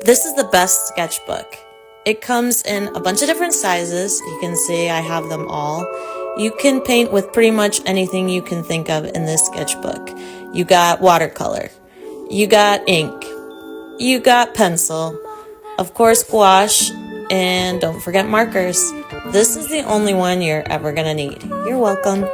This is the best sketchbook. It comes in a bunch of different sizes. You can see I have them all. You can paint with pretty much anything you can think of in this sketchbook. You got watercolor. You got ink. You got pencil. Of course, gouache. And don't forget markers. This is the only one you're ever gonna need. You're welcome.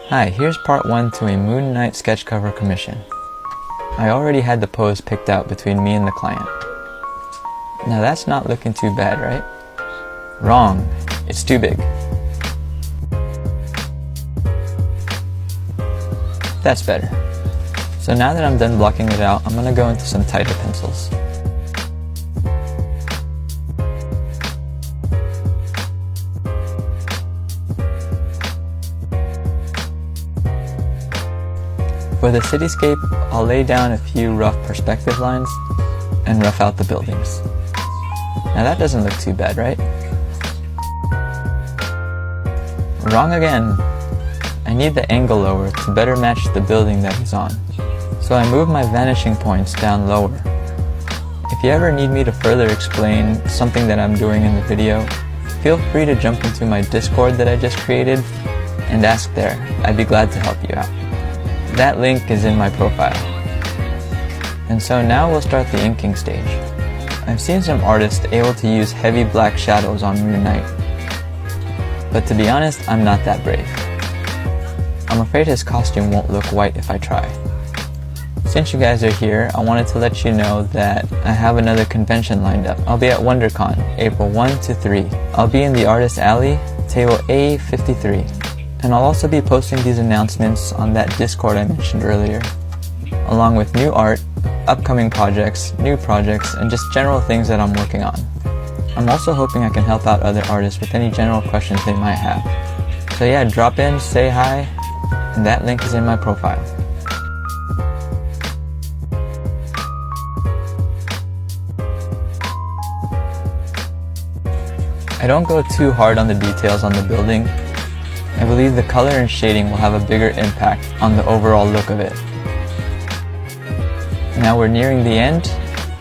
Hi, here's part 1 to a Moon Knight sketch cover commission. I already had the pose picked out between me and the client. Now that's not looking too bad, right? Wrong, it's too big. That's better. So now that I'm done blocking it out, I'm gonna go into some tighter pencils. For the cityscape, I'll lay down a few rough perspective lines and rough out the buildings. Now that doesn't look too bad, right? Wrong again. I need the angle lower to better match the building that he's on. So I move my vanishing points down lower. If you ever need me to further explain something that I'm doing in the video, feel free to jump into my Discord that I just created and ask there. I'd be glad to help you out. That link is in my profile. And so now we'll start the inking stage. I've seen some artists able to use heavy black shadows on Moon Knight. But to be honest, I'm not that brave. I'm afraid his costume won't look white if I try. Since you guys are here, I wanted to let you know that I have another convention lined up. I'll be at WonderCon, April 1 to 3. I'll be in the Artist Alley, table A53. And I'll also be posting these announcements on that Discord I mentioned earlier, along with new art, upcoming projects, new projects, and just general things that I'm working on. I'm also hoping I can help out other artists with any general questions they might have. So yeah, drop in, say hi, and that link is in my profile. I don't go too hard on the details on the building. I believe the color and shading will have a bigger impact on the overall look of it. Now we're nearing the end.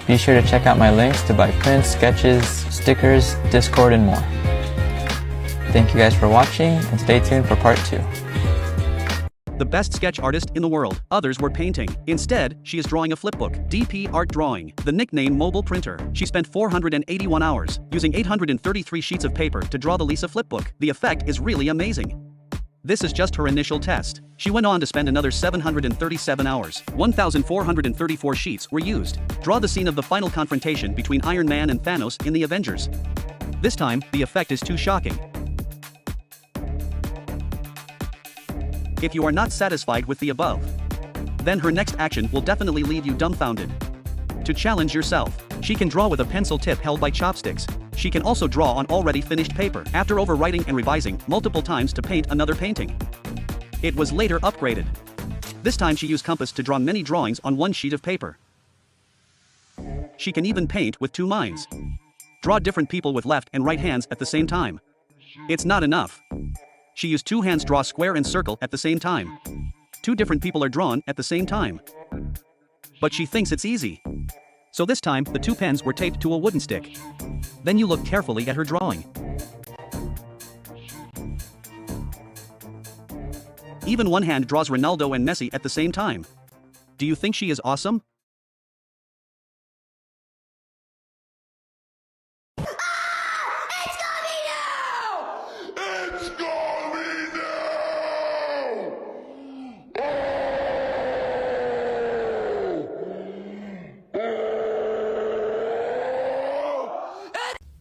Be sure to check out my links to buy prints, sketches, stickers, Discord, and more. Thank you guys for watching, and stay tuned for part 2. The best sketch artist in the world. Others were painting. Instead, she is drawing a flipbook. DP Art Drawing, the nickname mobile printer. She spent 481 hours using 833 sheets of paper to draw the Lisa flipbook. The effect is really amazing. This is just her initial test. She went on to spend another 737 hours. 1,434 sheets were used. Draw the scene of the final confrontation between Iron Man and Thanos in the Avengers. This time, the effect is too shocking. If you are not satisfied with the above, then her next action will definitely leave you dumbfounded. To challenge yourself, she can draw with a pencil tip held by chopsticks. She can also draw on already finished paper after overwriting and revising multiple times to paint another painting. It was later upgraded. This time she used compass to draw many drawings on one sheet of paper. She can even paint with two minds. Draw different people with left and right hands at the same time. It's not enough. She used two hands draw square and circle at the same time. Two different people are drawn at the same time. But she thinks it's easy. So this time, the two pens were taped to a wooden stick. Then you look carefully at her drawing. Even one hand draws Ronaldo and Messi at the same time. Do you think she is awesome?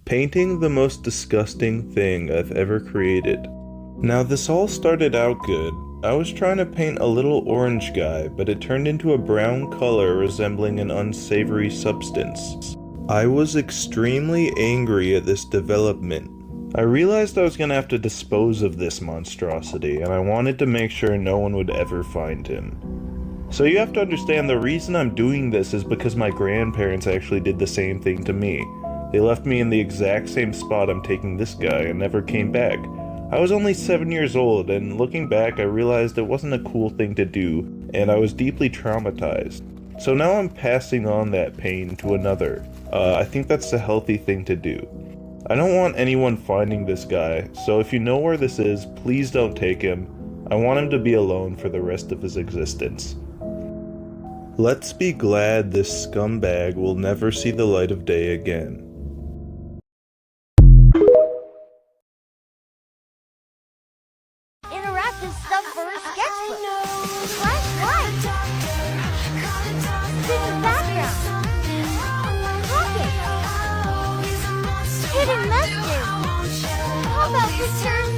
Painting the most disgusting thing I've ever created. Now this all started out good. I was trying to paint a little orange guy, but it turned into a brown color resembling an unsavory substance. I was extremely angry at this development. I realized I was gonna have to dispose of this monstrosity, and I wanted to make sure no one would ever find him. So you have to understand the reason I'm doing this is because my grandparents actually did the same thing to me. They left me in the exact same spot I'm taking this guy and never came back. I was only 7 years old, and looking back I realized it wasn't a cool thing to do, and I was deeply traumatized. So now I'm passing on that pain to another. I think that's a healthy thing to do. I don't want anyone finding this guy, so if you know where this is, please don't take him. I want him to be alone for the rest of his existence. Let's be glad this scumbag will never see the light of day again. Interactive stuff for a sketchbook. Flashlight. Vivid background. Pocket. Hidden messages. How about pictures?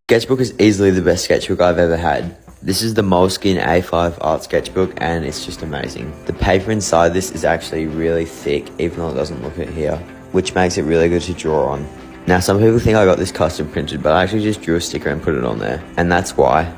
Sketchbook is easily the best sketchbook I've ever had. This is the Moleskine A5 art sketchbook and it's just amazing. The paper inside this is actually really thick, even though it doesn't look it here, which makes it really good to draw on. Now some people think I got this custom printed, but I actually just drew a sticker and put it on there, and that's why.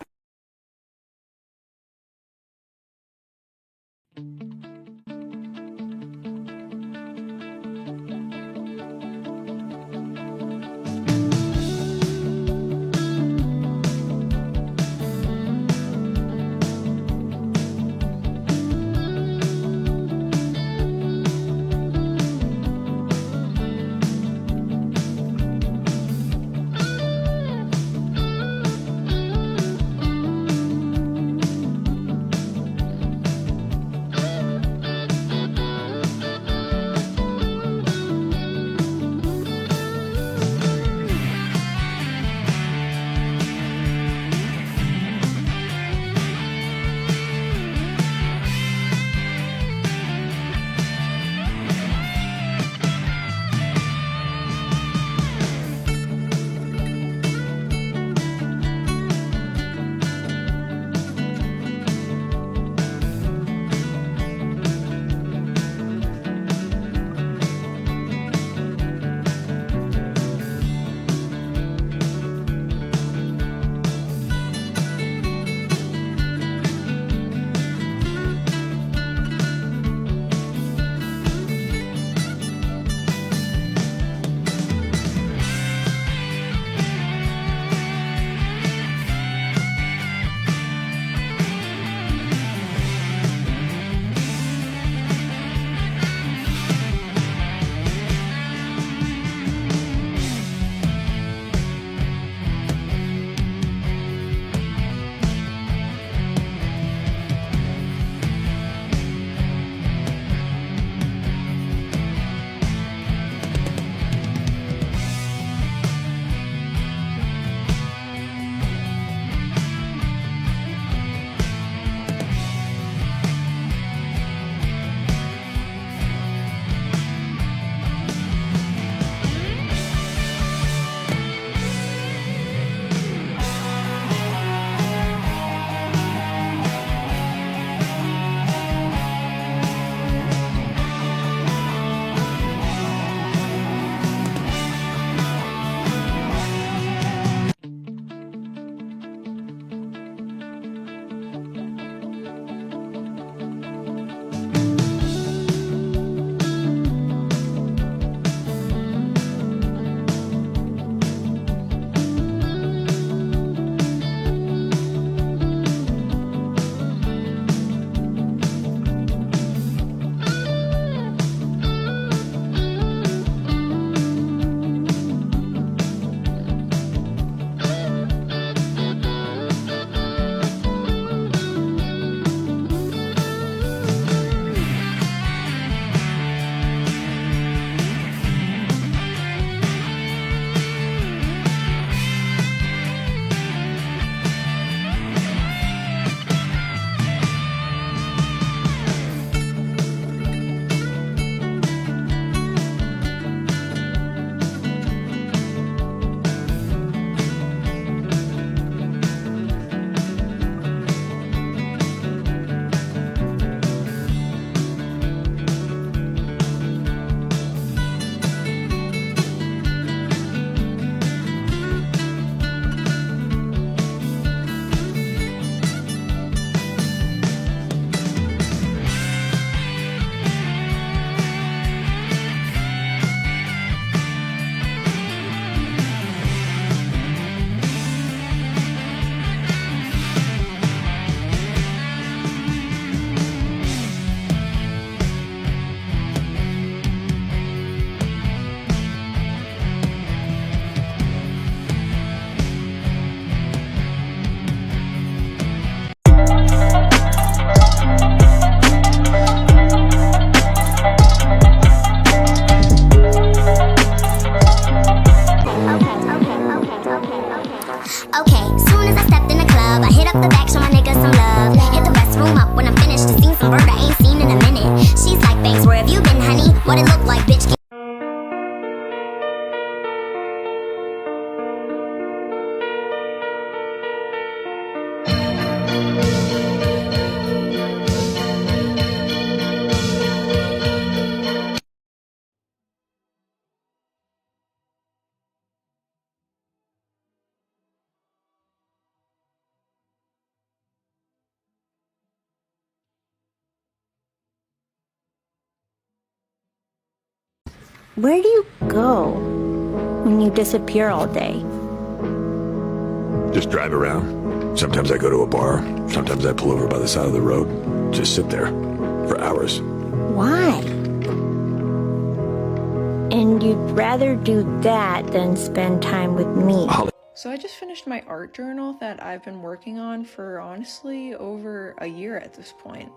Okay, soon as I stepped in the club, I hit up the back, show my niggas some love. Hit the restroom up when I'm finished, to see some bird I ain't seen in a minute. She's like, thanks, where have you been, honey? What it look like, bitch? Where do you go when you disappear all day? Just drive around. Sometimes I go to a bar. Sometimes I pull over by the side of the road. Just sit there for hours. Why? And you'd rather do that than spend time with me. So I just finished my art journal that I've been working on for honestly over a year at this point.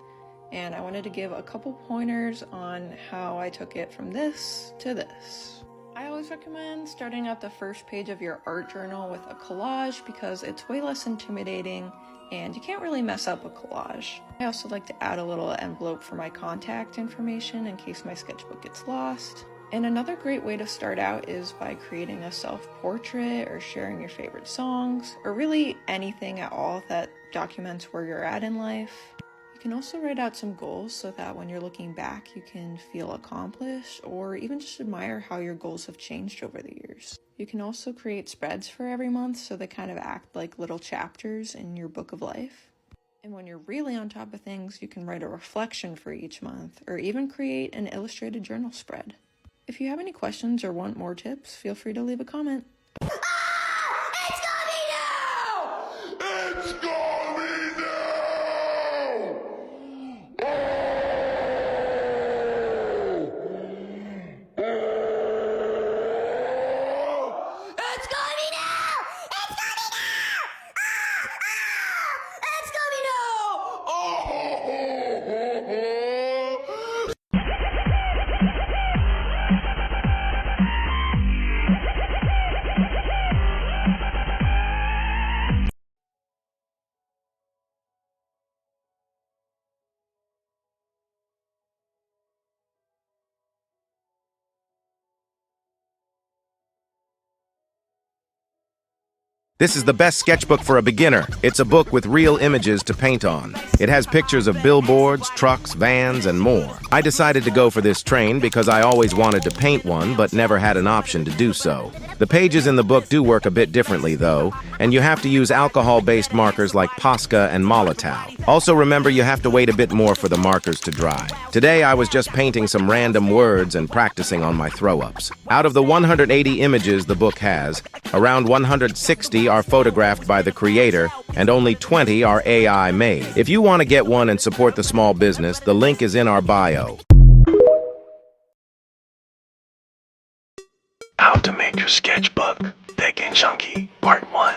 And I wanted to give a couple pointers on how I took it from this to this. I always recommend starting out the first page of your art journal with a collage because it's way less intimidating and you can't really mess up a collage. I also like to add a little envelope for my contact information in case my sketchbook gets lost. And another great way to start out is by creating a self-portrait or sharing your favorite songs, or really anything at all that documents where you're at in life. You can also write out some goals so that when you're looking back, you can feel accomplished or even just admire how your goals have changed over the years. You can also create spreads for every month so they kind of act like little chapters in your book of life. And when you're really on top of things, you can write a reflection for each month or even create an illustrated journal spread. If you have any questions or want more tips, feel free to leave a comment. This is the best sketchbook for a beginner. It's a book with real images to paint on. It has pictures of billboards, trucks, vans, and more. I decided to go for this train because I always wanted to paint one, but never had an option to do so. The pages in the book do work a bit differently, though, and you have to use alcohol-based markers like Posca and Molotow. Also remember you have to wait a bit more for the markers to dry. Today I was just painting some random words and practicing on my throw-ups. Out of the 180 images the book has, around 160 are photographed by the creator, and only 20 are AI made. If you want to get one and support the small business, the link is in our bio. How to make your sketchbook thick and chunky, part 1.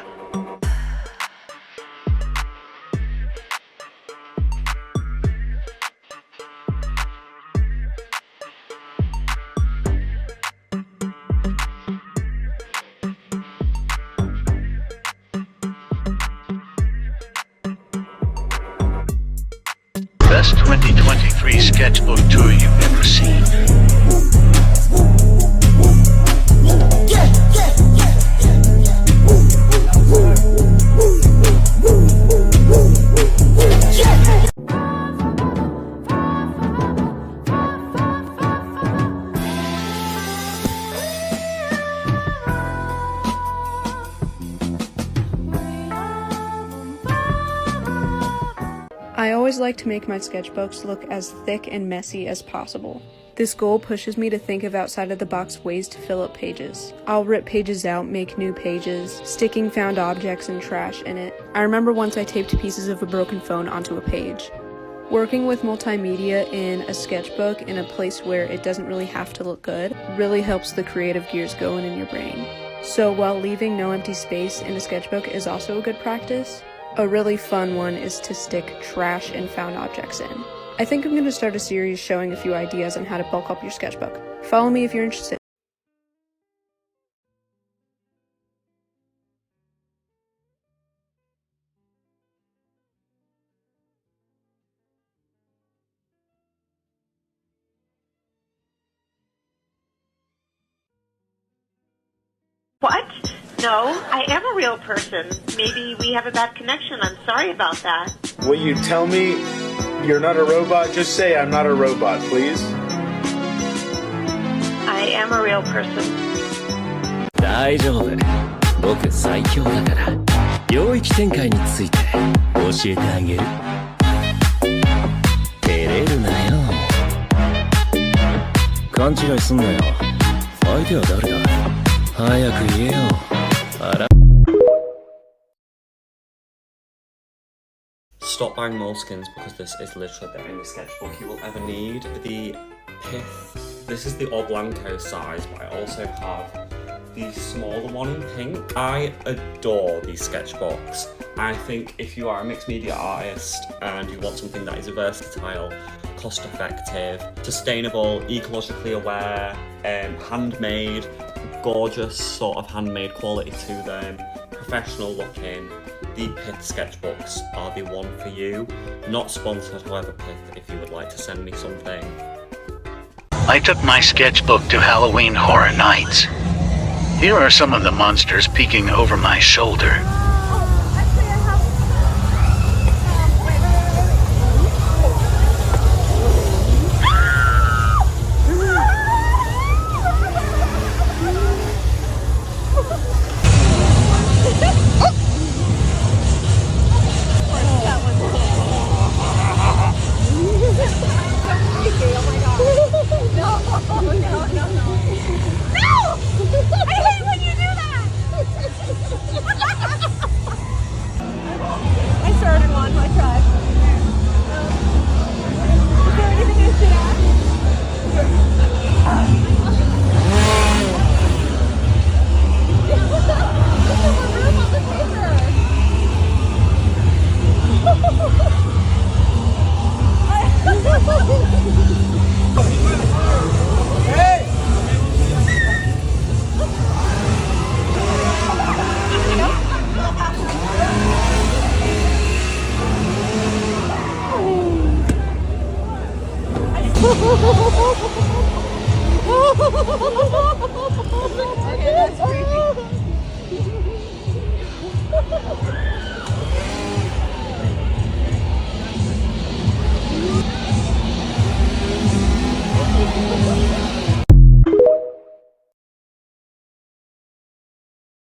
Best 2023 sketchbook tour you've ever seen. I always like to make my sketchbooks look as thick and messy as possible. This goal pushes me to think of outside-of-the-box ways to fill up pages. I'll rip pages out, make new pages, sticking found objects and trash in it. I remember once I taped pieces of a broken phone onto a page. Working with multimedia in a sketchbook in a place where it doesn't really have to look good really helps the creative gears going in your brain. So while leaving no empty space in a sketchbook is also a good practice, a really fun one is to stick trash and found objects in. I think I'm going to start a series showing a few ideas on how to bulk up your sketchbook. Follow me if you're interested. What? No, I am a real person. Maybe we have a bad connection. I'm sorry about that. Will you tell me you're not a robot? Just say I'm not a robot, please. I am a real person. 大丈夫。僕最強だから。領域展開について教えてあげる。照れるなよ。勘違いすんなよ。相手は誰だ？早く言えよ。Stop buying moleskins because this is literally the only sketchbook you will ever need. The pith, this is the Oblanco size, but I also have the smaller one in pink. I adore these sketchbooks. I think if you are a mixed media artist and you want something that is versatile, cost effective, sustainable, ecologically aware, handmade, gorgeous sort of handmade quality to them, professional looking, the Pith sketchbooks are the one for you. Not sponsored, however, Pith, if you would like to send me something. I took my sketchbook to Halloween Horror Nights. Here are some of the monsters peeking over my shoulder. Okay, that's creepy.